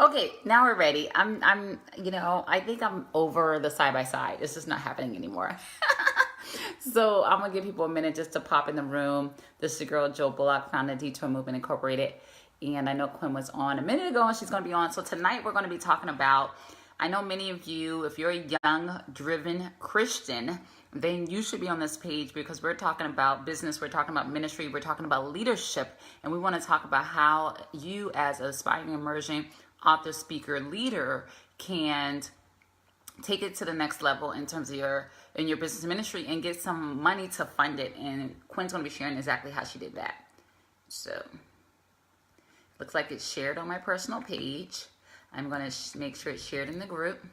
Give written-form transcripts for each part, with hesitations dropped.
Okay, now we're ready. I think I'm over the side by side. It's just not happening anymore. So I'm gonna give people a minute just to pop in the room. This is your girl Joe Bullock, founded Detour Movement Incorporated, and I know Quinn was on a minute ago, and she's gonna be on. So tonight we're gonna be talking about. I know many of you, if you're a young, driven Christian, then you should be on this page because we're talking about business, we're talking about ministry, we're talking about leadership, and we want to talk about how you, as an aspiring, emerging author, speaker, leader, can take it to the next level in terms of your business ministry and get some money to fund it. And Quinn's going to be sharing exactly how she did that. So looks like it's shared on my personal page. I'm going to make sure it's shared in the group.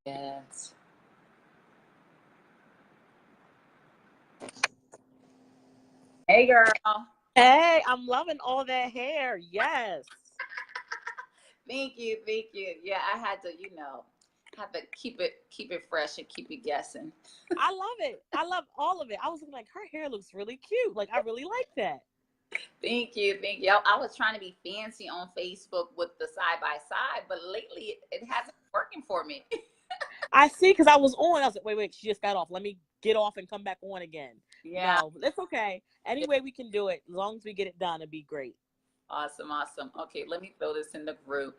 Yes. Hey, girl. Hey, I'm loving all that hair. Yes. Thank you, thank you. Yeah, I had to, have to keep it fresh and keep it guessing. I love it. I love all of it. I was like, her hair looks really cute. Like, I really like that. Thank you, thank you. I was trying to be fancy on Facebook with the side by side, but lately it hasn't been working for me. I see, because I was on. I was like, wait, she just got off. Let me get off and come back on again. Yeah. No, it's okay. Any way we can do it, as long as we get it done, it'd be great. Awesome, awesome. Okay, let me throw this in the group.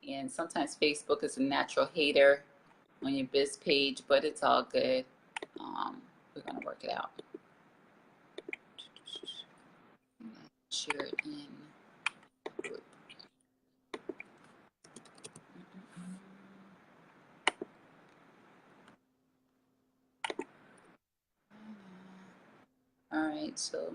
And sometimes Facebook is a natural hater on your biz page, but it's all good. We're gonna work it out. Share it in the group. All right, so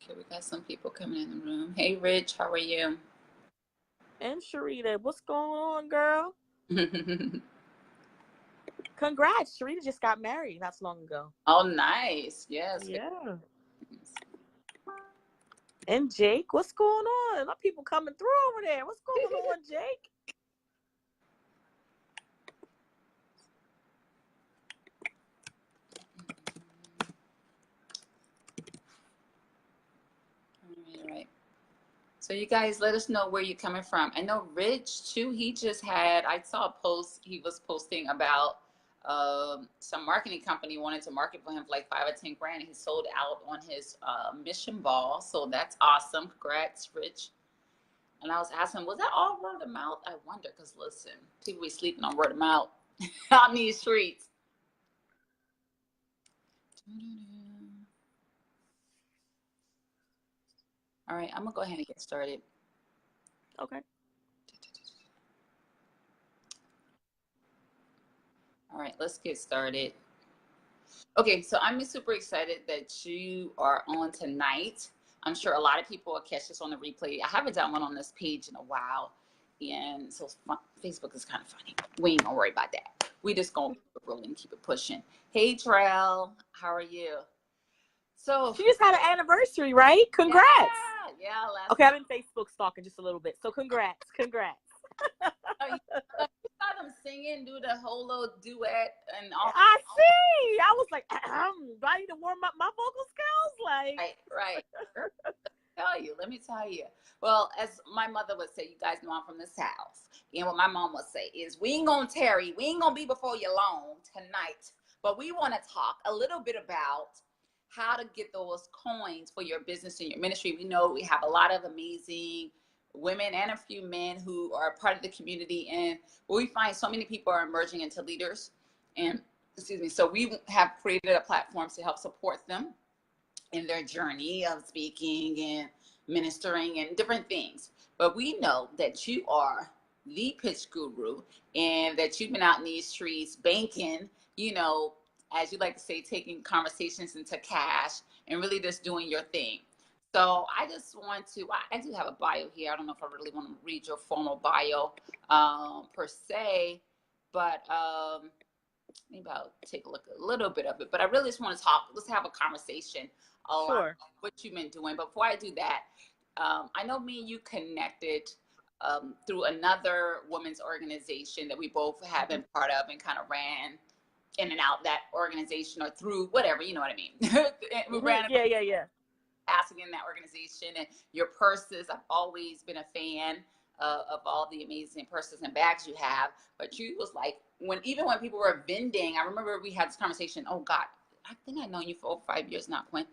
okay, we got some people coming in the room. Hey, Rich, how are you? And Sharita, what's going on, girl? Congrats. Sharita just got married not so long ago. Oh, nice. Yes. Yeah. And Jake, what's going on? A lot of people coming through over there. What's going on, Jake? All right. So you guys let us know where you're coming from. I know Rich too, I saw a post he was posting about some marketing company wanted to market for him for like 5 or 10 grand. He sold out on his mission ball. So that's awesome. Congrats, Rich. And I was asking, was that all word of mouth? I wonder, because listen, people be sleeping on word of mouth on these streets. All right, I'm gonna go ahead and get started. Okay. All right, let's get started. Okay, so I'm super excited that you are on tonight. I'm sure a lot of people will catch this on the replay. I haven't done one on this page in a while, and so Facebook is kind of funny. We ain't gonna worry about that. We just gonna keep it rolling, keep it pushing. Hey, Trell, how are you? So She just had an anniversary, right? Congrats. Yeah. Okay, I've been Facebook stalking just a little bit. So congrats. You saw them singing, do the whole little duet and all. I see. I was like, do I need to warm up my vocal skills? Like, right. Let me tell you. Well, as my mother would say, you guys know I'm from the South. And what my mom would say is, we ain't gonna tarry, we ain't gonna be before you long tonight. But we want to talk a little bit about how to get those coins for your business and your ministry. We know we have a lot of amazing women and a few men who are part of the community, and we find so many people are emerging into leaders. And excuse me, so we have created a platform to help support them in their journey of speaking and ministering and different things. But we know that you are the pitch guru and that you've been out in these streets banking, as you like to say, taking conversations into cash and really just doing your thing. So I just want to, I do have a bio here. I don't know if I really want to read your formal bio per se, but maybe I'll take a look at a little bit of it. But I really just want to talk. Let's have a conversation around Sure. what you've been doing. But before I do that, I know me and you connected through another women's organization that we both have Mm-hmm. been part of and kind of ran in and out that organization or through whatever, you know what I mean? We ran Yeah, yeah, yeah. asking in that organization and your purses. I've always been a fan of all the amazing purses and bags you have. But you was like, even when people were vending, I remember we had this conversation. Oh God, I think I've known you for over 5 years now, Quinn.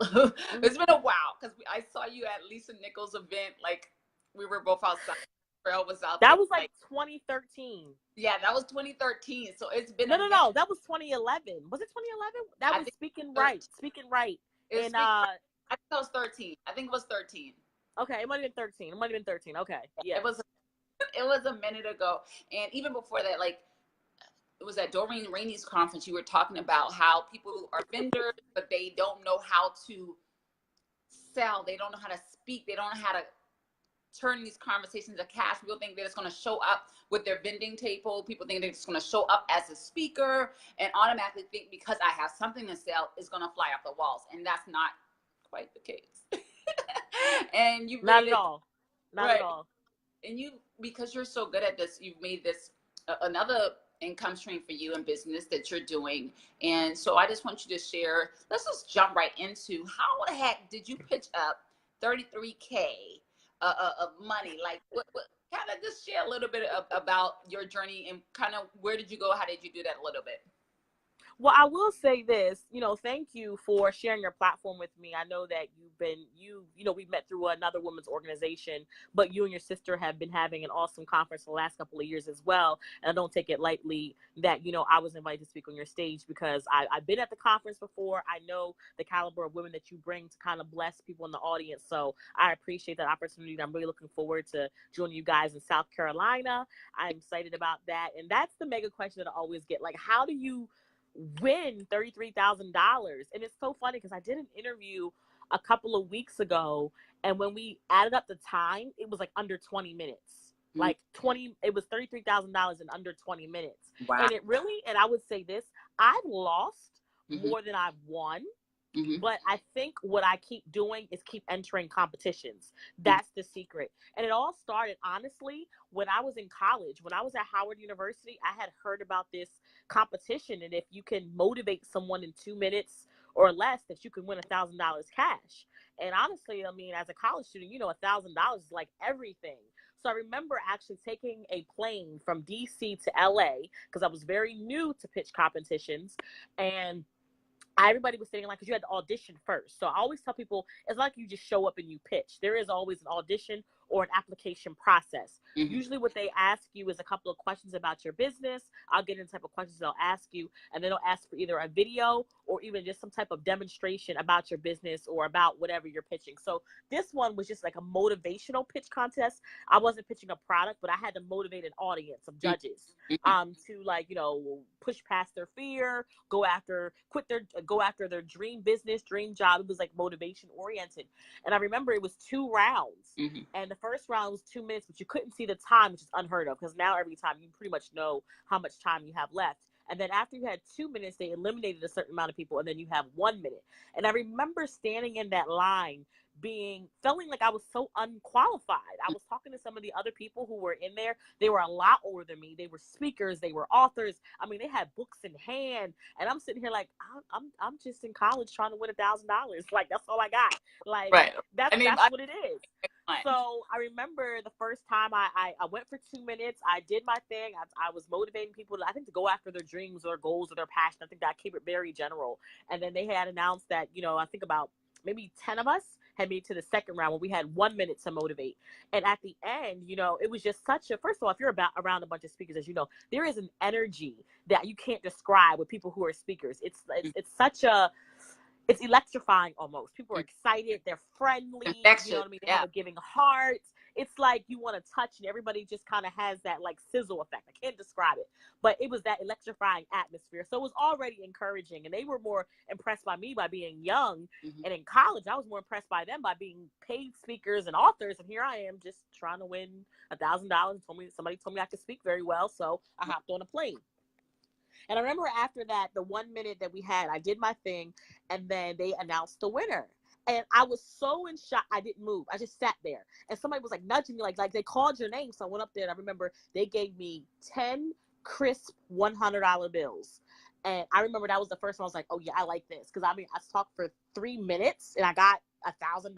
Mm-hmm. It's been a while because I saw you at Lisa Nichols' event. Like we were both outside. Trail was out there. That was like 2013. Yeah, that was 2013. So it's been a No, no, minute. no. That was 2011. Was it 2011? That I was think Speaking it was Right. Speaking Right. And I think it was 13. I think it was 13. okay, it might have been 13. It might have been 13. Okay. It Yes. was it was a minute ago. And even before that, like it was at Doreen Rainey's conference, you were talking about how people are vendors, but they don't know how to sell. They don't know how to speak. They don't know how to turn these conversations to cash. People think they're just going to show up with their vending table. People think they're just going to show up as a speaker and automatically think because I have something to sell, it's going to fly off the walls. And that's not quite the case. And you Not made at it all. Not at right. all. And you, because you're so good at this, you've made this another income stream for you in business that you're doing. And so I just want you to share, let's just jump right into how the heck did you pitch up 33K of money? Like what kind of just share a little bit about your journey and kind of where did you go? How did you do that a little bit? Well, I will say this, thank you for sharing your platform with me. I know that we met through another women's organization, but you and your sister have been having an awesome conference the last couple of years as well. And I don't take it lightly that, I was invited to speak on your stage because I've been at the conference before. I know the caliber of women that you bring to kind of bless people in the audience. So I appreciate that opportunity. I'm really looking forward to joining you guys in South Carolina. I'm excited about that. And that's the mega question that I always get. Like, how do you win $33,000? And it's so funny because I did an interview a couple of weeks ago, and when we added up the time, it was like under 20 minutes. Like it was $33,000 in under 20 minutes. Wow. And I would say this, I've lost Mm-hmm. more than I've won. Mm-hmm. But I think what I keep doing is keep entering competitions. That's the secret. And it all started, honestly, when I was in college. When I was at Howard University, I had heard about this competition. And if you can motivate someone in 2 minutes or less, that you can win $1,000 cash. And honestly, I mean, as a college student, $1,000 is like everything. So I remember actually taking a plane from DC to LA because I was very new to pitch competitions. And everybody was sitting in line because you had to audition first. So I always tell people it's like you just show up and you pitch. There is always an audition or an application process. Mm-hmm. Usually what they ask you is a couple of questions about your business. I'll get into the type of questions they'll ask you, and then they'll ask for either a video or even just some type of demonstration about your business or about whatever you're pitching. So this one was just like a motivational pitch contest. I wasn't pitching a product, but I had to motivate an audience of judges to push past their fear, go after their dream business, dream job. It was like motivation oriented. And I remember it was 2 rounds. Mm-hmm. And the first round was 2 minutes, but you couldn't see the time, which is unheard of because now every time you pretty much know how much time you have left. And then after you had 2 minutes, they eliminated a certain amount of people, and then you have 1 minute. And I remember standing in that line feeling like I was so unqualified. I was talking to some of the other people who were in there. They were a lot older than me. They were speakers. They were authors. I mean, they had books in hand, and I'm sitting here like I'm just in college trying to win $1,000. Like that's all I got. Like Right. that's I mean, what it is. fine. So I remember the first time I went for 2 minutes. I did my thing. I was motivating people to go after their dreams or goals or their passion. I think that I keep it very general. And then they had announced that, I think about maybe 10 of us had made to the second round where we had 1 minute to motivate. And at the end, it was just first of all, if you're around a bunch of speakers, as you know, there is an energy that you can't describe with people who are speakers. It's electrifying almost. People are excited. They're friendly. You know what I mean? They have a giving heart. It's like you want to touch, and everybody just kind of has that like sizzle effect. I can't describe it, but it was that electrifying atmosphere. So it was already encouraging, and they were more impressed by me by being young. Mm-hmm. And in college, I was more impressed by them by being paid speakers and authors. And here I am just trying to win $1,000. Somebody told me I could speak very well, so I hopped on a plane. And I remember after that, the 1 minute that we had, I did my thing, and then they announced the winner. And I was so in shock, I didn't move. I just sat there. And somebody was like nudging me, like they called your name. So I went up there, and I remember they gave me 10 crisp $100 bills. And I remember that was the first one I was like, oh yeah, I like this. Because I mean, I talked for 3 minutes and I got $1,000.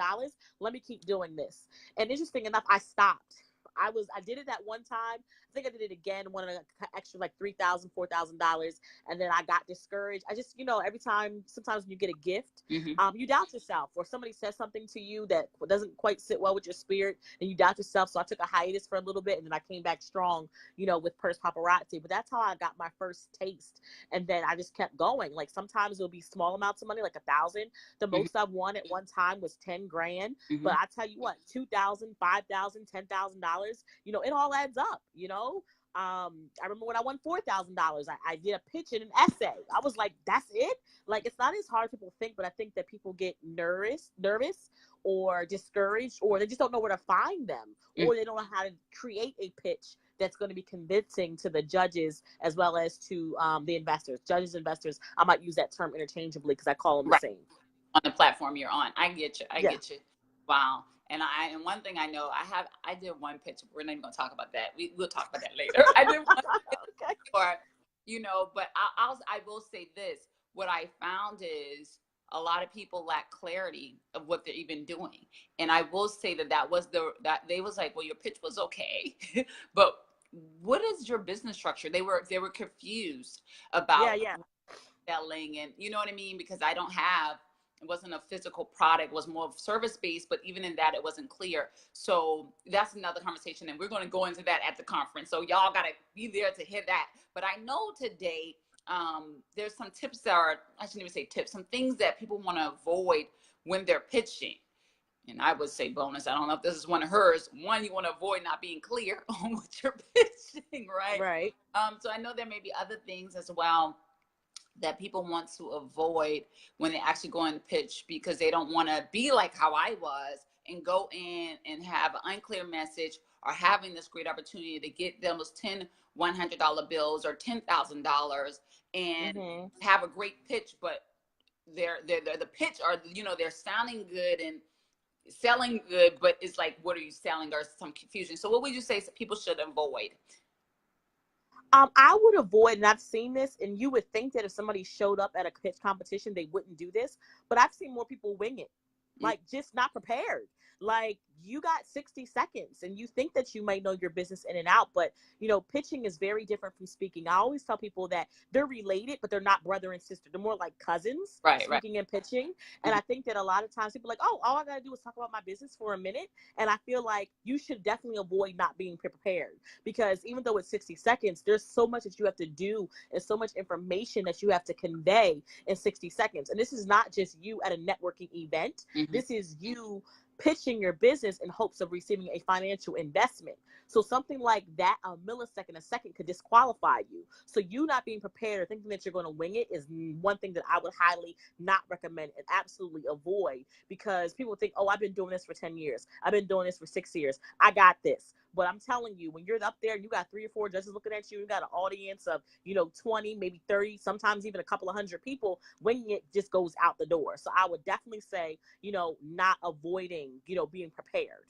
Let me keep doing this. And interesting enough, I stopped. I did it that one time. I think I did it again, one of the extra like $3,000, $4,000, and then I got discouraged. I just, every time, sometimes when you get a gift, you doubt yourself, or somebody says something to you that doesn't quite sit well with your spirit, and you doubt yourself. So I took a hiatus for a little bit, and then I came back strong, with Purse Paparazzi. But that's how I got my first taste, and then I just kept going. Like sometimes it'll be small amounts of money, like 1,000. The most I've won at one time was 10 grand. But I tell you what, 2,000, 5,000, $10,000, it all adds up, I remember when I won $4,000, I did a pitch in an essay. I was like, that's it? Like, it's not as hard as people think, but I think that people get nervous or discouraged, or they just don't know where to find them, or they don't know how to create a pitch that's going to be convincing to the judges as well as to the investors. Judges, investors, I might use that term interchangeably because I call them the same. On the platform you're on. I get you. I get you. Wow. And one thing I know, I did one pitch. We're not even gonna talk about that. We'll talk about that later. I did one pitch for, but I will say this. What I found is a lot of people lack clarity of what they're even doing. And I will say that they was like, well, your pitch was okay, but what is your business structure? They were confused about selling, and you know what I mean? Because it wasn't a physical product, it was more service-based, but even in that, it wasn't clear. So that's another conversation, and we're going to go into that at the conference. So y'all got to be there to hear that. But I know today there's some tips I shouldn't even say tips, some things that people want to avoid when they're pitching. And I would say bonus, I don't know if this is one of hers. One, you want to avoid not being clear on what you're pitching, right? Right. So I know there may be other things as well that people want to avoid when they actually go in the pitch, because they don't want to be like how I was and go in and have an unclear message, or having this great opportunity to get them those 10 $100 bills or $10,000 and have a great pitch, but they're the pitch, or they're sounding good and selling good, but it's like, what are you selling? There's some confusion. So what would you say people should avoid? I would avoid, and I've seen this, and you would think that if somebody showed up at a pitch competition, they wouldn't do this, but I've seen more people wing it, like just not prepared. Like, you got 60 seconds and you think that you might know your business in and out, but pitching is very different from speaking. I always tell people that they're related, but they're not brother and sister. They're more like cousins, speaking and pitching. And I think that a lot of times people are like, oh, all I gotta do is talk about my business for a minute. And I feel like you should definitely avoid not being prepared, because even though it's 60 seconds, there's so much that you have to do and so much information that you have to convey in 60 seconds. And this is not just you at a networking event. This is you pitching your business in hopes of receiving a financial investment. So something like that, a millisecond, a second, could disqualify you. So you not being prepared or thinking that you're going to wing it is one thing that I would highly not recommend and absolutely avoid, because people think, oh, I've been doing this for 10 years. I've been doing this for 6 years. I got this. But I'm telling you, when you're up there and you got 3 or 4 judges looking at you, you got an audience of, 20, maybe 30, sometimes even a couple of hundred people, winging it just goes out the door. So I would definitely say, not avoiding, being prepared.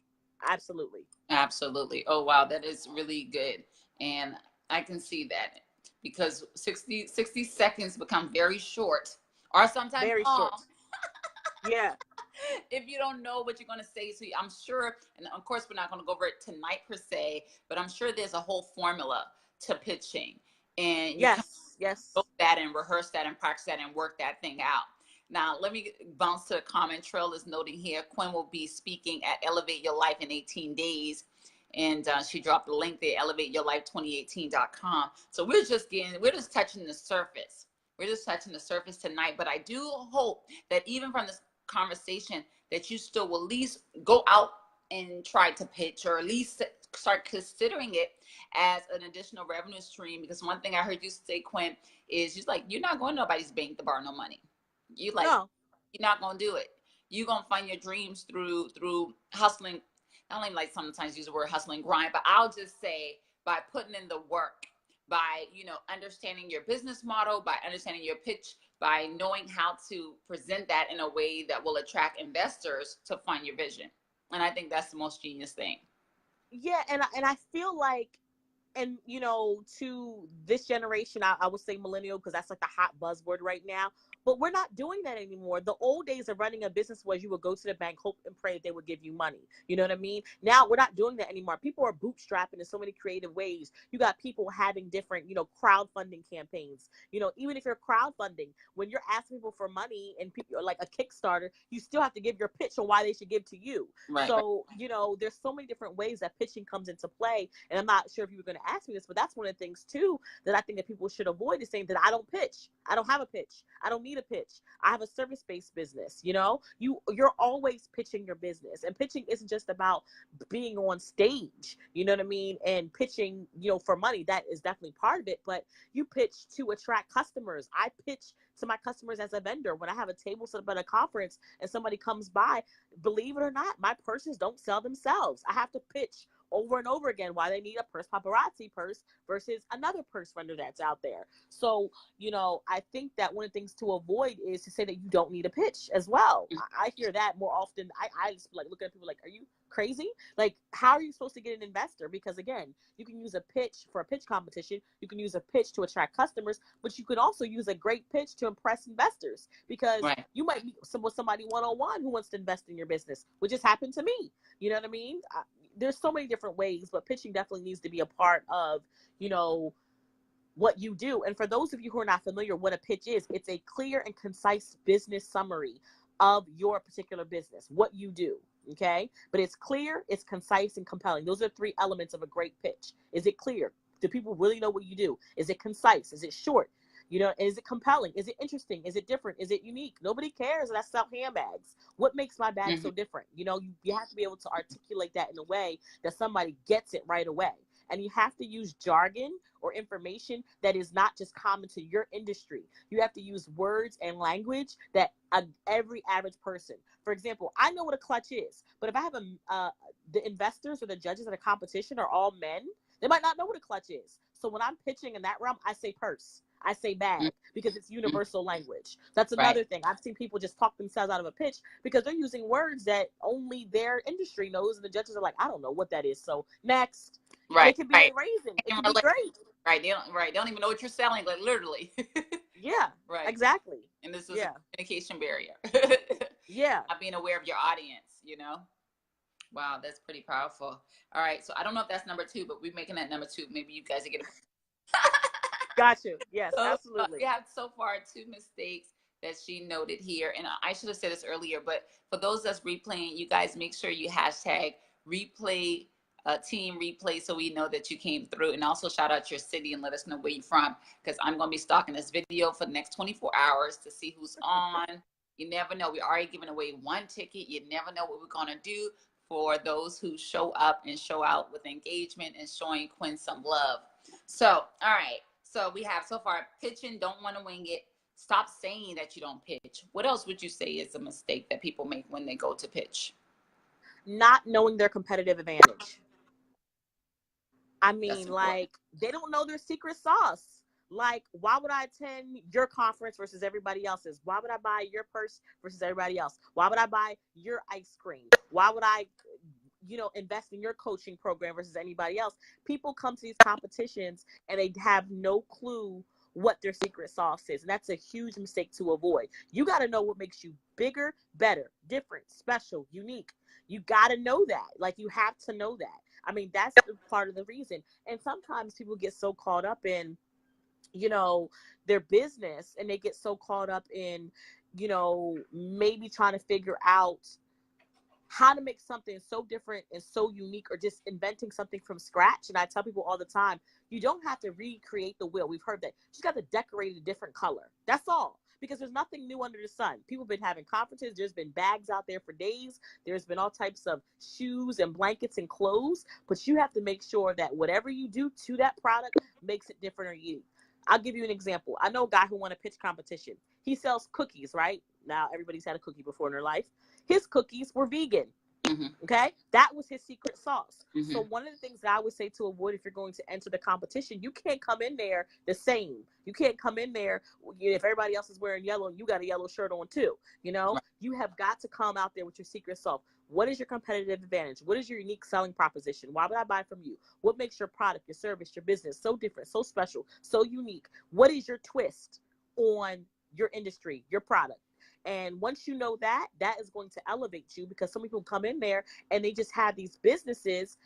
Absolutely. Absolutely. Oh, wow. That is really good. And I can see that, because 60 seconds become very short, or sometimes very short. Yeah. If you don't know what you're going to say. So I'm sure, and of course, we're not going to go over it tonight per se, but I'm sure there's a whole formula to pitching. And you can go that and rehearse that and practice that and work that thing out. Now, let me bounce to the comment. Trail is noting here, Quinn will be speaking at Elevate Your Life in 18 days. And she dropped the link there, elevateyourlife2018.com. So we're just touching the surface. We're just touching the surface tonight. But I do hope that even from this conversation, that you still will at least go out and try to pitch, or at least start considering it as an additional revenue stream. Because one thing I heard you say, Quinn, is just like, you're not going to nobody's bank to borrow no money. You're not going to do it. You're going to find your dreams through hustling. I don't even like sometimes use the word hustling grind, but I'll just say by putting in the work, by, understanding your business model, by understanding your pitch, by knowing how to present that in a way that will attract investors to fund your vision. And I think that's the most genius thing. Yeah, and I feel like, and to this generation, I would say millennial, because that's like the hot buzzword right now. But we're not doing that anymore. The old days of running a business was you would go to the bank, hope and pray that they would give you money. You know what I mean? Now we're not doing that anymore. People are bootstrapping in so many creative ways. You got people having different, crowdfunding campaigns. Even if you're crowdfunding, when you're asking people for money and people are like a Kickstarter, you still have to give your pitch on why they should give to you. Right. So, there's so many different ways that pitching comes into play. And I'm not sure if you were going to ask me this, but that's one of the things too that I think that people should avoid, is saying that I don't pitch. I don't have a pitch. I don't need a pitch. I have a service-based business. You're always pitching your business, and pitching isn't just about being on stage, you know what I mean, and pitching, for money. That is definitely part of it, but you pitch to attract customers. I pitch to my customers as a vendor. When I have a table set up at a conference and somebody comes by, believe it or not, my purses don't sell themselves. I have to pitch over and over again why they need a purse paparazzi purse versus another purse vendor that's out there. So, I think that one of the things to avoid is to say that you don't need a pitch as well. I hear that more often. I just like look at people like, are you crazy? Like, how are you supposed to get an investor? Because again, you can use a pitch for a pitch competition. You can use a pitch to attract customers, but you could also use a great pitch to impress investors, because Right. you might meet somebody one-on-one who wants to invest in your business, which has happened to me. You know what I mean? There's so many different ways, but pitching definitely needs to be a part of, what you do. And for those of you who are not familiar what a pitch is, it's a clear and concise business summary of your particular business, what you do. Okay. But it's clear, it's concise, and compelling. Those are 3 elements of a great pitch. Is it clear? Do people really know what you do? Is it concise? Is it short? Is it compelling? Is it interesting? Is it different? Is it unique? Nobody cares that I sell handbags. What makes my bag so different? You have to be able to articulate that in a way that somebody gets it right away. And you have to use jargon or information that is not just common to your industry. You have to use words and language that every average person. For example, I know what a clutch is, but if I have the investors or the judges at a competition are all men, they might not know what a clutch is. So when I'm pitching in that realm, I say purse. I say bag, because it's universal language. That's another thing. I've seen people just talk themselves out of a pitch because they're using words that only their industry knows, and the judges are like, I don't know what that is. So next. Right. It can be amazing. It can be great. Right. They don't even know what you're selling, like literally. Yeah. Right. Exactly. And this is a communication barrier. Yeah. Not being aware of your audience, Wow, that's pretty powerful. All right. So I don't know if that's number 2, but we're making that number 2. Maybe you guys are getting Got you. Yes, absolutely. We have so far 2 mistakes that she noted here. And I should have said this earlier, but for those that's replaying, you guys make sure you hashtag replay, team replay, so we know that you came through. And also shout out your city and let us know where you're from, because I'm going to be stalking this video for the next 24 hours to see who's on. You never know. We're already giving away 1 ticket. You never know what we're going to do for those who show up and show out with engagement and showing Quinn some love. So, all right. So we have so far pitching, don't want to wing it. Stop saying that you don't pitch. What else would you say is a mistake that people make when they go to pitch? Not knowing their competitive advantage. I mean, like, they don't know their secret sauce. Like, why would I attend your conference versus everybody else's? Why would I buy your purse versus everybody else? Why would I buy your ice cream? Why would I invest in your coaching program versus anybody else? People come to these competitions and they have no clue what their secret sauce is. And that's a huge mistake to avoid. You got to know what makes you bigger, better, different, special, unique. You got to know that. Like, you have to know that. I mean, that's part of the reason. And sometimes people get so caught up in, their business, and they get so caught up in, maybe trying to figure out how to make something so different and so unique, or just inventing something from scratch. And I tell people all the time, you don't have to recreate the wheel. We've heard that. You just got to decorate a different color. That's all. Because there's nothing new under the sun. People have been having conferences. There's been bags out there for days. There's been all types of shoes and blankets and clothes. But you have to make sure that whatever you do to that product makes it different or unique. I'll give you an example. I know a guy who won a pitch competition. He sells cookies, right? Now, everybody's had a cookie before in their life. His cookies were vegan. Okay, that was his secret sauce. So Mm-hmm. one of the things that I would say to avoid if you're going to enter the competition, you can't come in there the same. You can't come in there if everybody else is wearing yellow and you got a yellow shirt on too. You know, Right. you have got to come out there with your secret sauce. What is your competitive advantage? What is your unique selling proposition? Why would I buy from you? What makes your product, your service, your business so different, so special, so unique? What is your twist on your industry, your product? And once you know that, that is going to elevate you, because some people come in there and they just have these businesses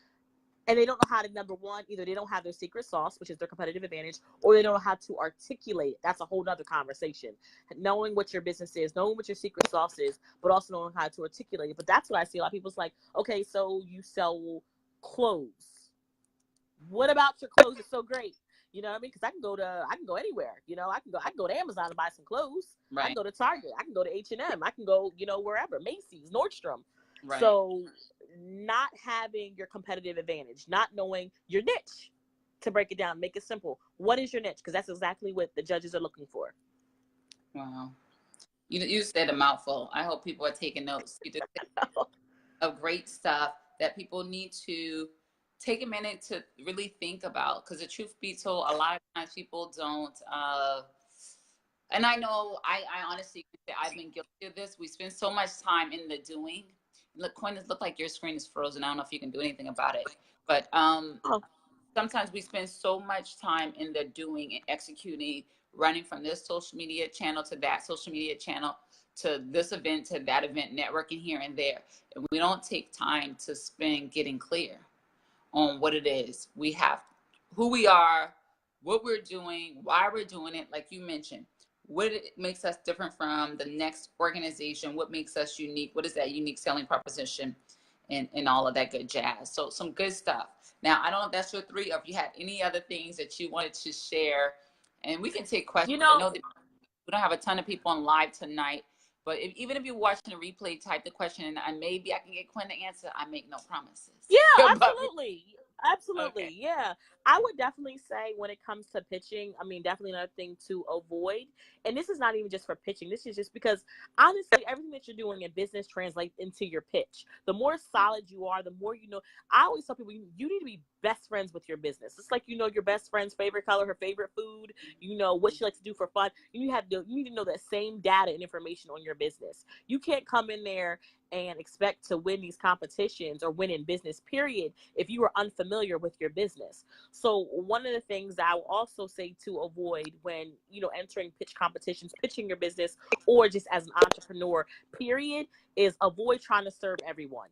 and they don't know how to, number one, either they don't have their secret sauce, which is their competitive advantage, or they don't know how to articulate it. That's a whole nother conversation. Knowing what your business is, knowing what your secret sauce is, but also knowing how to articulate it. But that's what I see. A lot of people's like, okay, so you sell clothes. What about your clothes is so great? You know what I mean? Because I can go anywhere. You know, I can go to Amazon and buy some clothes. I can Right. go to Target. I can go to H&M. I can go, wherever, Macy's, Nordstrom. Right. So not having your competitive advantage, not knowing your niche, to break it down, make it simple. What is your niche? Because that's exactly what the judges are looking for. Wow. You said a mouthful. I hope people are taking notes. You just of great stuff that people need to take a minute to really think about. Because the truth be told, a lot of times people don't. And I know, I honestly can say I've been guilty of this. We spend so much time in the doing. Look, Quinn, it looked like your screen is frozen. I don't know if you can do anything about it. But Oh, sometimes we spend so much time in the doing and executing, running from this social media channel to that social media channel, to this event to that event, networking here and there. And we don't take time to spend getting clear on what it is we have, who we are, what we're doing, why we're doing it. Like you mentioned, what it makes us different from the next organization, what makes us unique, what is that unique selling proposition, and all of that good jazz. So some good stuff. Now, I don't know if that's your three, or if you had any other things that you wanted to share, and we can take questions. you I know, know that we don't have a ton of people on live tonight, but even if you're watching the replay, type the question, and maybe I can get Quinn to answer. I make no promises. yeah, But absolutely. okay. Absolutely. Yeah. I would definitely say when it comes to pitching, I mean, definitely another thing to avoid. And this is not even just for pitching. This is just because honestly, everything that you're doing in business translates into your pitch. The more solid you are, the more you know. I always tell people you need to be best friends with your business. It's like you know your best friend's favorite color, her favorite food, you know what she likes to do for fun. You need to know that same data and information on your business. You can't come in there and expect to win these competitions or win in business, period, if you are unfamiliar with your business. So one of the things that I will also say to avoid when, entering pitch competitions, pitching your business, or just as an entrepreneur, period, is avoid trying to serve everyone.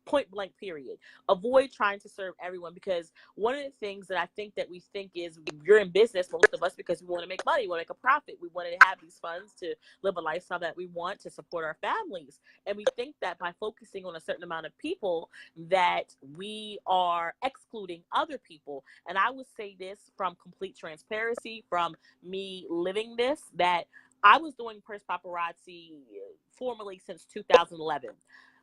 Point blank, period. Avoid trying to serve everyone, because one of the things that I think that we think is, you're in business, most of us, because we want to make money, we want to make a profit, we want to have these funds to live a lifestyle that we want to support our families, and we think that by focusing on a certain amount of people that we are excluding other people. And I would say this from complete transparency, from me living this, that I was doing purse paparazzi formally since 2011.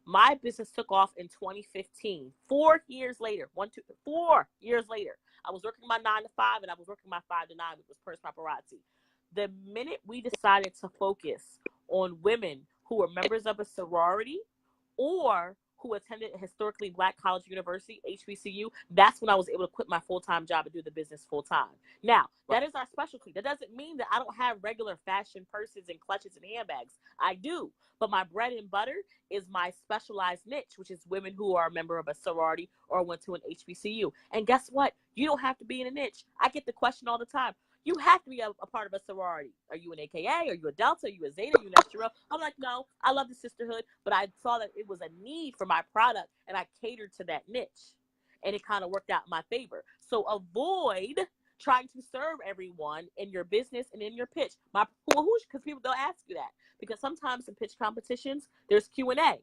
My business took off in 2015. 4 years later, 4 years later, I was working my 9 to 5 and I was working my 5 to 9, which was purse paparazzi. The minute we decided to focus on women who were members of a sorority or who attended a historically black college university, HBCU, that's when I was able to quit my full-time job and do the business full-time. Now, that is our specialty. That doesn't mean that I don't have regular fashion purses and clutches and handbags. I do. But my bread and butter is my specialized niche, which is women who are a member of a sorority or went to an HBCU. And guess what? You don't have to be in a niche. I get the question all the time. You have to be a part of a sorority. Are you an AKA? Are you a Delta? Are you a Zeta? Are you an SRO? I'm like, no, I love the sisterhood, but I saw that it was a need for my product, and I catered to that niche, and it kind of worked out in my favor. So avoid trying to serve everyone in your business and in your pitch. Because people, they'll ask you that, because sometimes in pitch competitions, there's Q&A.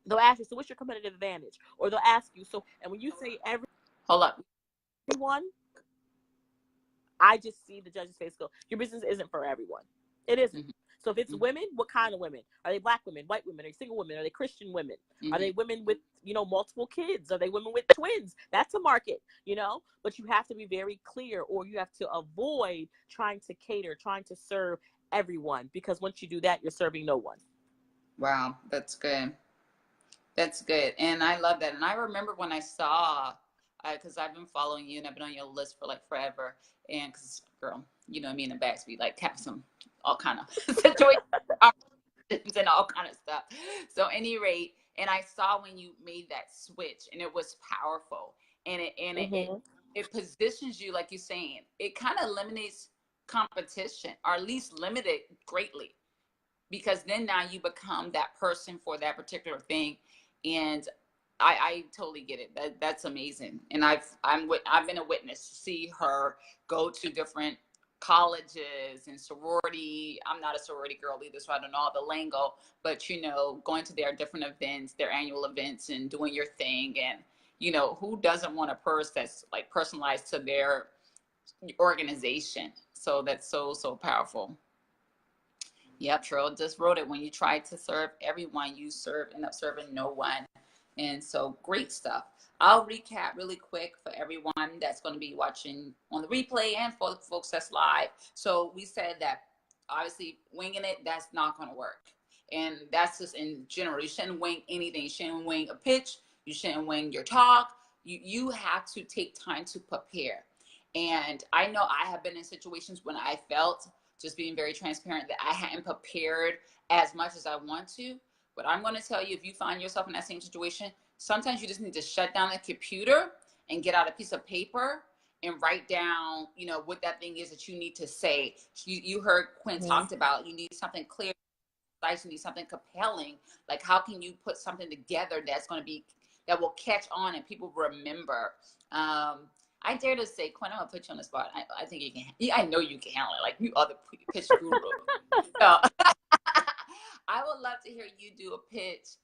They'll ask you, so what's your competitive advantage? Or they'll ask you, so, and when you say Hold up. everyone, I just see the judge's face go, your business isn't for everyone. It isn't. Mm-hmm. So if it's women, what kind of women? Are they black women, white women? Are they single women? Are they Christian women? Mm-hmm. Are they women with, multiple kids? Are they women with twins? That's a market, but you have to be very clear, or you have to avoid trying to cater, trying to serve everyone, because once you do that, you're serving no one. Wow, that's good. That's good. And I love that. And I remember when I saw, because I've been following you and I've been on your list for like forever. And because, girl, you know me in the backseat, like have some all kind of situations and all kind of stuff. So, any rate, and I saw when you made that switch, and it was powerful, and Mm-hmm. it positions you, like you're saying, it kind of eliminates competition, or at least limit it greatly, because then now you become that person for that particular thing. And I totally get it. That's amazing. And I've been a witness to see her go to different colleges and sorority. I'm not a sorority girl either, so I don't know all the lingo, but you know, going to their different events, their annual events, and doing your thing. And you know, who doesn't want a purse that's like personalized to their organization? So that's so powerful. Yep, Cheryl just wrote it. When you try to serve everyone, you end up serving no one. And so great stuff. I'll recap really quick for everyone that's going to be watching on the replay and for the folks that's live. So we said that obviously winging it, that's not going to work. And that's just in general. You shouldn't wing anything. You shouldn't wing a pitch. You shouldn't wing your talk. You have to take time to prepare. And I know I have been in situations when I felt, just being very transparent, that I hadn't prepared as much as I want to. But I'm going to tell you, if you find yourself in that same situation, sometimes you just need to shut down the computer and get out a piece of paper and write down, you know, what that thing is that you need to say. You heard Quinn Mm-hmm. talked about, you need something clear, you need something compelling. Like, how can you put something together that will catch on and people remember? I dare to say, Quinn, I'm gonna put you on the spot. I think you can. Yeah, I know you can handle it. Like, you are the pitch guru. So, I would love to hear you do a pitch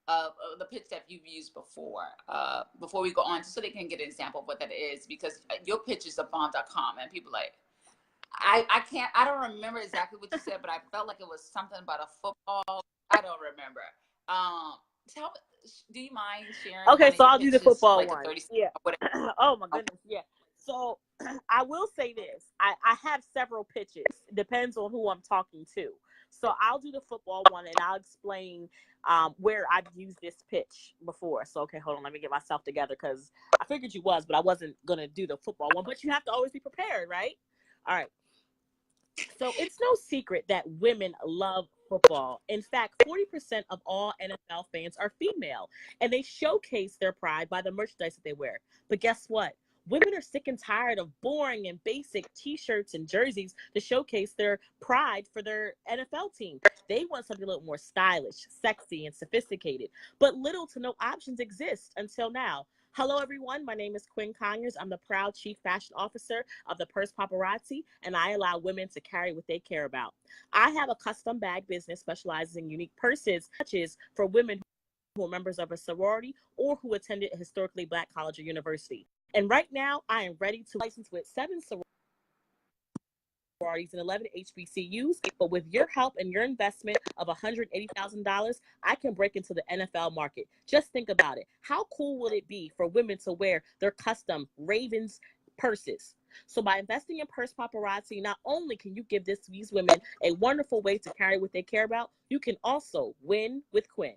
of the pitch that you've used before we go on, just so they can get an example of what that is. Because your pitch is a bomb.com, and people like, I don't remember exactly what you said, but I felt like it was something about a football. I don't remember. Tell Do you mind sharing Okay, one of so your I'll do the pitches, football like a one. 30 Yeah. or whatever? Oh my Okay. goodness. Yeah. So I will say this. I have several pitches. It depends on who I'm talking to. So I'll do the football one and I'll explain where I've used this pitch before. So, okay, hold on. Let me get myself together because I figured you was, but I wasn't going to do the football one. But you have to always be prepared, right? All right. So it's no secret that women love football. In fact, 40% of all NFL fans are female, and they showcase their pride by the merchandise that they wear. But guess what? Women are sick and tired of boring and basic t-shirts and jerseys to showcase their pride for their NFL team. They want something a little more stylish, sexy, and sophisticated. But little to no options exist until now. Hello, everyone. My name is Quinn Conyers. I'm the proud Chief Fashion Officer of the Purse Paparazzi, and I allow women to carry what they care about. I have a custom bag business specializing in unique purses, such as for women who are members of a sorority or who attended a historically Black college or university. And right now, I am ready to license with 7 sororities and 11 HBCUs. But with your help and your investment of $180,000, I can break into the NFL market. Just think about it. How cool will it be for women to wear their custom Ravens purses? So by investing in Purse Paparazzi, not only can you give these women a wonderful way to carry what they care about, you can also win with Quinn.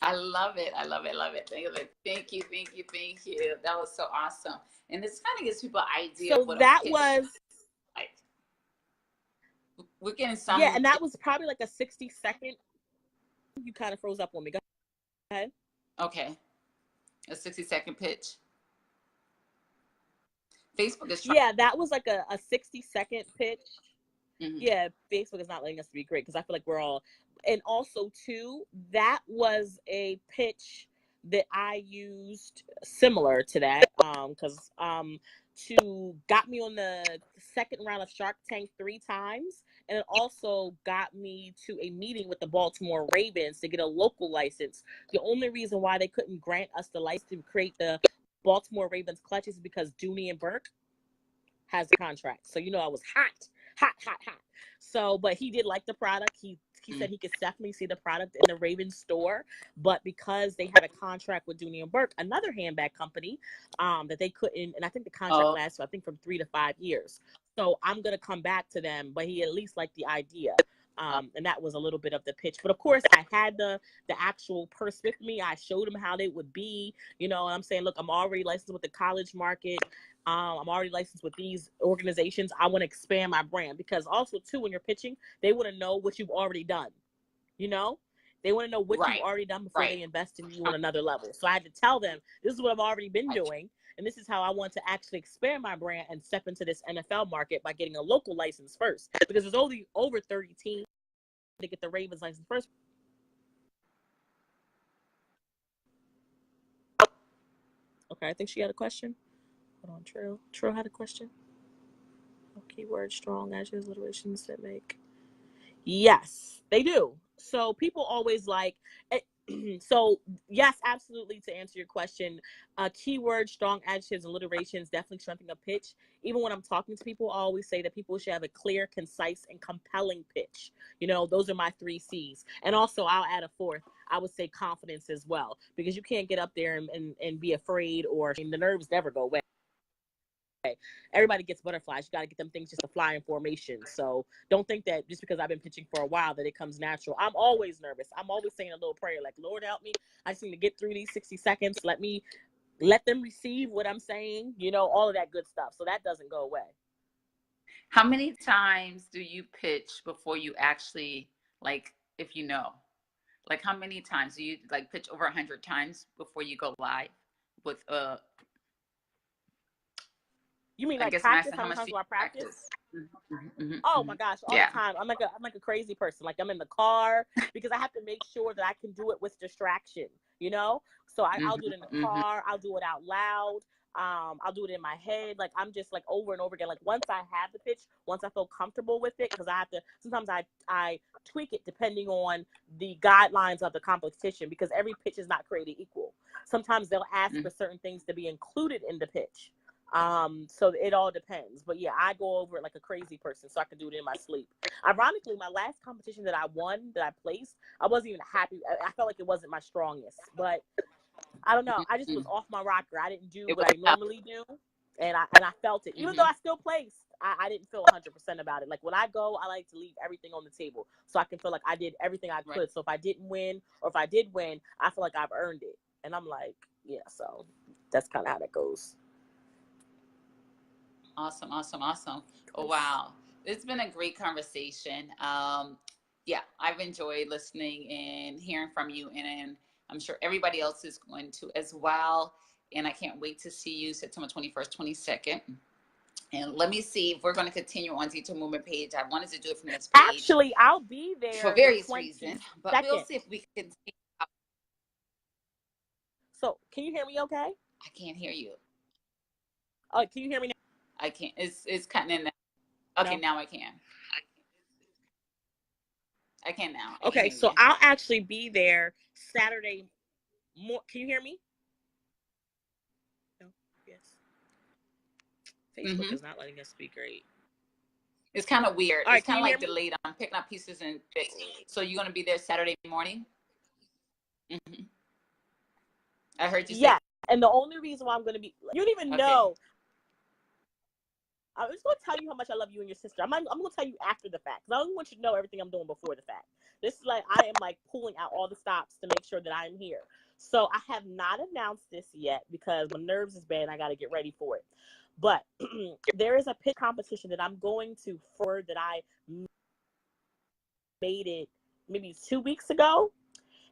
I love it. I love it. Love it. Thank you. Thank you. Thank you. That was so awesome. And this kind of gives people an idea of So what a that pitch was, like. We're getting yeah, some. and that was probably like a 60-second. You kind of froze up on me. Go ahead. Okay, a 60-second pitch. Facebook is trying. Yeah, that was like a 60-second pitch. Mm-hmm. Yeah, Facebook is not letting us to be great because I feel like we're all, and also too, that was a pitch that I used similar to that, because to got me on the second round of Shark Tank 3 times, and it also got me to a meeting with the Baltimore Ravens to get a local license. The only reason why they couldn't grant us the license to create the Baltimore Ravens clutches is because Dooney and Burke has the contract. So I was hot. So, but he did like the product. He said he could definitely see the product in the Ravens store, but because they had a contract with Dooney and Burke, another handbag company, that they couldn't, and I think the contract lasts, I think, from 3 to 5 years. So I'm gonna come back to them, but he at least liked the idea. And that was a little bit of the pitch. But of course, I had the actual purse with me. I showed them how they would be. You know, I'm saying, look, I'm already licensed with the college market. I'm already licensed with these organizations. I want to expand my brand, because also too, when you're pitching, they want to know what you've already done. You know, they want to know what you've Right. already done before Right. they invest in you on another level. So I had to tell them, this is what I've already been Gotcha. doing. And this is how I want to actually expand my brand and step into this NFL market by getting a local license first. Because there's only over 30 teams to get the Ravens license first. Okay, I think she had a question. Hold on, Trill. Trill had a question. Keyword strong adjectives, alliterations that make. Yes, they do. So people always like. So yes, absolutely. To answer your question, keyword, strong adjectives, alliterations definitely strengthen a pitch. Even when I'm talking to people, I always say that people should have a clear, concise, and compelling pitch. You know, those are my 3 C's. And also, I'll add a 4th. I would say confidence as well, because you can't get up there and be afraid, or the nerves never go away. Everybody gets butterflies. You got to get them things just to fly in formation. So don't think that just because I've been pitching for a while that it comes natural. I'm always nervous. I'm always saying a little prayer like, Lord, help me. I just need to get through these 60 seconds. Let them receive what I'm saying, you know, all of that good stuff. So that doesn't go away. How many times do you pitch before you actually, like, if you know? Like, how many times do you like pitch over 100 times before you go live with You mean I like guess I'm practice? asking How how many much times do do you I practice? practice? Mm-hmm, mm-hmm, Oh mm-hmm. my gosh, all the Yeah. time. I'm like a crazy person. Like, I'm in the car because I have to make sure that I can do it with distraction, you know? So I'll do it in the Mm-hmm, mm-hmm. car. I'll do it out loud. I'll do it in my head. Like, I'm just like over and over again. Like, once I have the pitch, once I feel comfortable with it, because I have to, sometimes I tweak it depending on the guidelines of the competition, because every pitch is not created equal. Sometimes they'll ask Mm-hmm. for certain things to be included in the pitch. So it all depends. But yeah, I go over it like a crazy person, so I can do it in my sleep. Ironically, my last competition that I won, that I placed, I wasn't even happy. I felt like it wasn't my strongest, but I don't know. I just was Mm-hmm. off my rocker. I didn't do It what was I tough. normally do, and I felt it. Even though Mm-hmm. I still placed, I didn't feel 100% about it. Like, when I go, I like to leave everything on the table so I can feel like I did everything I Right. could. So if I didn't win, or if I did win, I feel like I've earned it. And I'm like, yeah. So that's kind of how that goes. Awesome, awesome, awesome. Oh, wow. It's been a great conversation. Yeah, I've enjoyed listening and hearing from you, and I'm sure everybody else is going to as well. And I can't wait to see you September 21st, 22nd. And let me see if we're going to continue on Detour Movement page. I wanted to do it from this page Actually, I'll be for there the various reasons, but we'll 22nd. see if we can. So, can you hear me okay? I can't hear you. Oh, can you hear me now? I can't. It's cutting in. Okay, No. now I can. I can now. I can Okay, hear so you. I'll actually be there Saturday. Can you hear me? No. Yes. Facebook Mm-hmm. is not letting us speak great. It's kind of weird. All It's right, can kind of you hear like me? delayed. I'm picking up pieces and bits. So you're gonna be there Saturday morning? Mm-hmm. I heard you say. Yes. And the only reason why I'm going to be, you don't even Okay. know. I'm just going to tell you how much I love you and your sister. I'm going to tell you after the fact, because I don't want you to know everything I'm doing before the fact. This is like, I am like pulling out all the stops to make sure that I'm here. So I have not announced this yet because my nerves is bad and I got to get ready for it. But there is a pitch competition that I'm going to for that I made it maybe 2 weeks ago.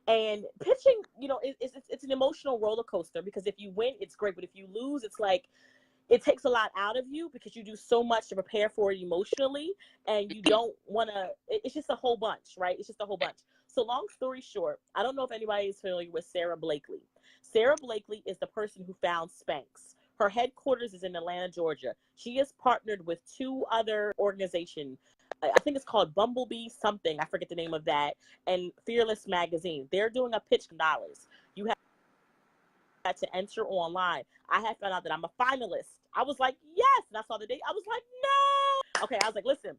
And pitching, you know, it's an emotional roller coaster, because if you win, it's great. But if you lose, it's like, it takes a lot out of you because you do so much to prepare for it emotionally, and you don't want to, it's just a whole bunch, right? It's just a whole bunch. So long story short, I don't know if anybody is familiar with Sarah Blakely. Sarah Blakely is the person who found Spanx. Her headquarters is in Atlanta, Georgia. She is partnered with 2 other organizations. I think it's called Bumblebee something. I forget the name of that. And Fearless Magazine. They're doing a pitch for dollars. You had to enter online. I had found out that I'm a finalist. I was like, yes. And I saw the date. I was like, no. Okay. I was like, listen.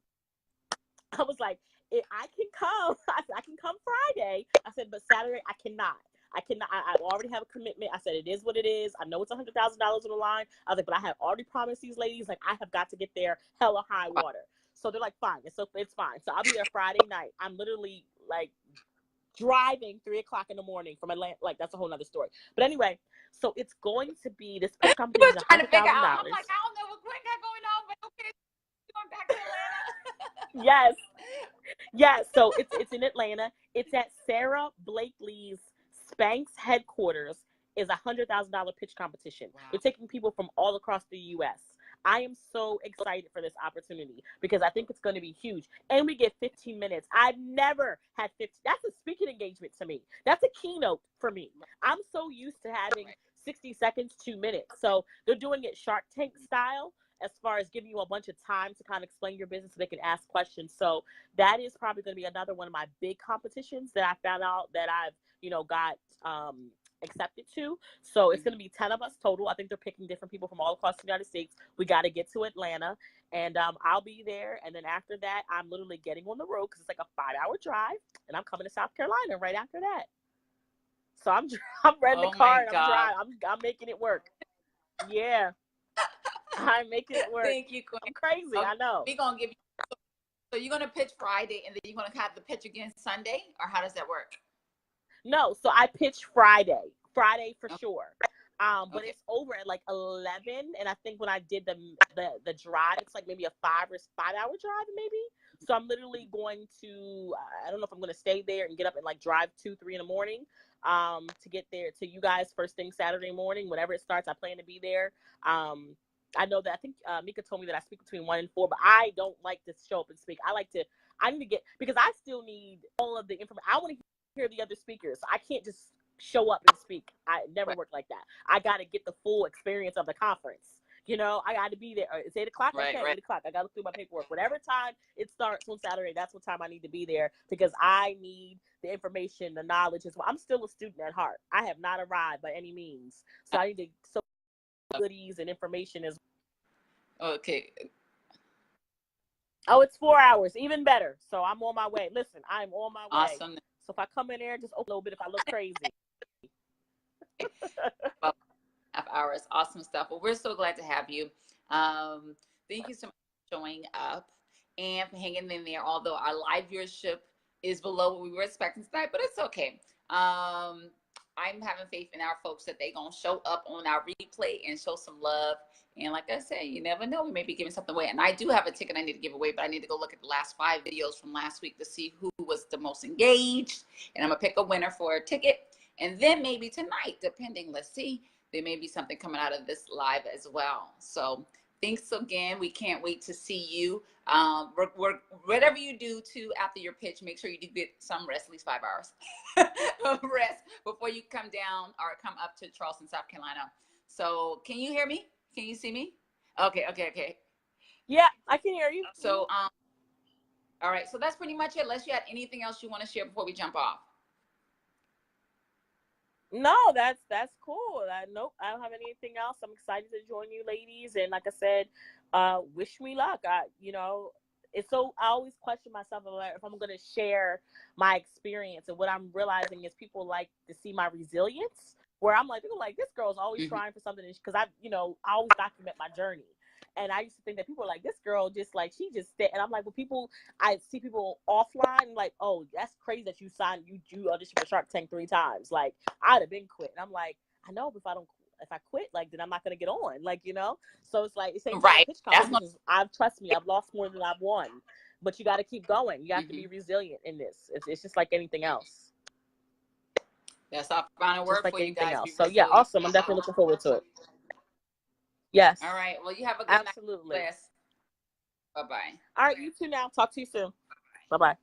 I was like, I can come. I can come Friday. I said, but Saturday I cannot. I cannot. I already have a commitment. I said, it is what it is. I know it's $100,000 on the line. I was like, but I have already promised these ladies, like, I have got to get there hella high water. So they're like, fine, it's fine. So I'll be there Friday night. I'm literally like driving 3 o'clock in the morning from Atlanta. Like, that's a whole nother story. But anyway, so it's going to be, this pitch I competition was is trying to figure $100,000. out. I'm like, I don't know what Gwen got going on, but okay, going back to Atlanta. Yes. Yes. So it's in Atlanta. It's at Sarah Blakely's Spanx headquarters. Is a $100,000 pitch competition. Wow. They're taking people from all across the U.S. I am so excited for this opportunity because I think it's going to be huge. And we get 15 minutes. I've never had 15. That's a speaking engagement to me. That's a keynote for me. I'm so used to having 60 seconds, 2 minutes. So they're doing it Shark Tank style, as far as giving you a bunch of time to kind of explain your business so they can ask questions. So that is probably going to be another one of my big competitions that I found out that I've, got accepted to. So it's going to be 10 of us total. I think they're picking different people from all across the United States. We got to get to Atlanta, and I'll be there. And then after that, I'm literally getting on the road because it's like a 5-hour drive, and I'm coming to South Carolina right after that. So I'm renting a car and I'm driving. I'm making it work. Yeah. I'm making it work. Thank you, Queen. I'm crazy. Okay. I know. We're going to give you, so you're going to pitch Friday and then you're going to have the pitch again Sunday, or how does that work? No, so I pitch Friday for sure. But it's over at like 11, and I think when I did the drive, it's like maybe a 5-hour drive maybe. So I'm literally going to, I don't know if I'm going to stay there and get up and like drive 2-3 in the morning to get there to you guys first thing Saturday morning. Whenever it starts, I plan to be there. I know that I think Mika told me that I speak between 1 and 4, but I don't like to show up and speak. I need to get, because I still need all of the information. I want to hear the other speakers. I can't just show up and speak. I never worked like that. I got to get the full experience of the conference. I got to be there. It's 8 o'clock. Right, okay, right. 8 o'clock. I got to look through my paperwork. Whatever time it starts on Saturday, that's what time I need to be there, because I need the information, the knowledge as well. I'm still a student at heart. I have not arrived by any means. So I need to so goodies and information as well. Okay. Oh, it's 4 hours. Even better. So I'm on my way. Listen, I'm on my way. Awesome. So if I come in there, just open a little bit if I look crazy. Well, 5 hours. Awesome stuff. Well, we're so glad to have you. Thank you so much for showing up and for hanging in there, although our live viewership is below what we were expecting tonight, but it's okay. I'm having faith in our folks that they're going to show up on our replay and show some love. And like I said, you never know, we may be giving something away. And I do have a ticket I need to give away, but I need to go look at the last 5 videos from last week to see who was the most engaged. And I'm going to pick a winner for a ticket. And then maybe tonight, depending, let's see, there may be something coming out of this live as well. So thanks again. We can't wait to see you. Whatever you do too after your pitch, make sure you do get some rest, at least 5 hours of rest before you come down or come up to Charleston, South Carolina. So can you hear me? Can you see me? Okay. Yeah, I can hear you. So, all right. So that's pretty much it. Unless you had anything else you want to share before we jump off. No, that's cool. Nope, I don't have anything else. I'm excited to join you ladies. And like I said, wish me luck. I always question myself if I'm going to share my experience. And what I'm realizing is people like to see my resilience, where I'm like, people like, this girl's always trying for something. Because I always document my journey. And I used to think that people were like, this girl just like, she just stay. And I'm like, well, I see people offline like, oh, that's crazy that you auditioned for Shark Tank 3 times. Like, I'd have been quit. And I'm like, I know, but if I quit, like, then I'm not going to get on. Like, so it's like, same right. Pitch competitions. Trust me, I've lost more than I've won, but you got to keep going. You have to be resilient in this. It's just like anything else. That's our final word like for you guys. So yeah, awesome. I'm definitely looking forward to it. Yes. All right. Well, you have a good Absolutely. night. Bye-bye. All right. You too now. Talk to you soon. Bye-bye.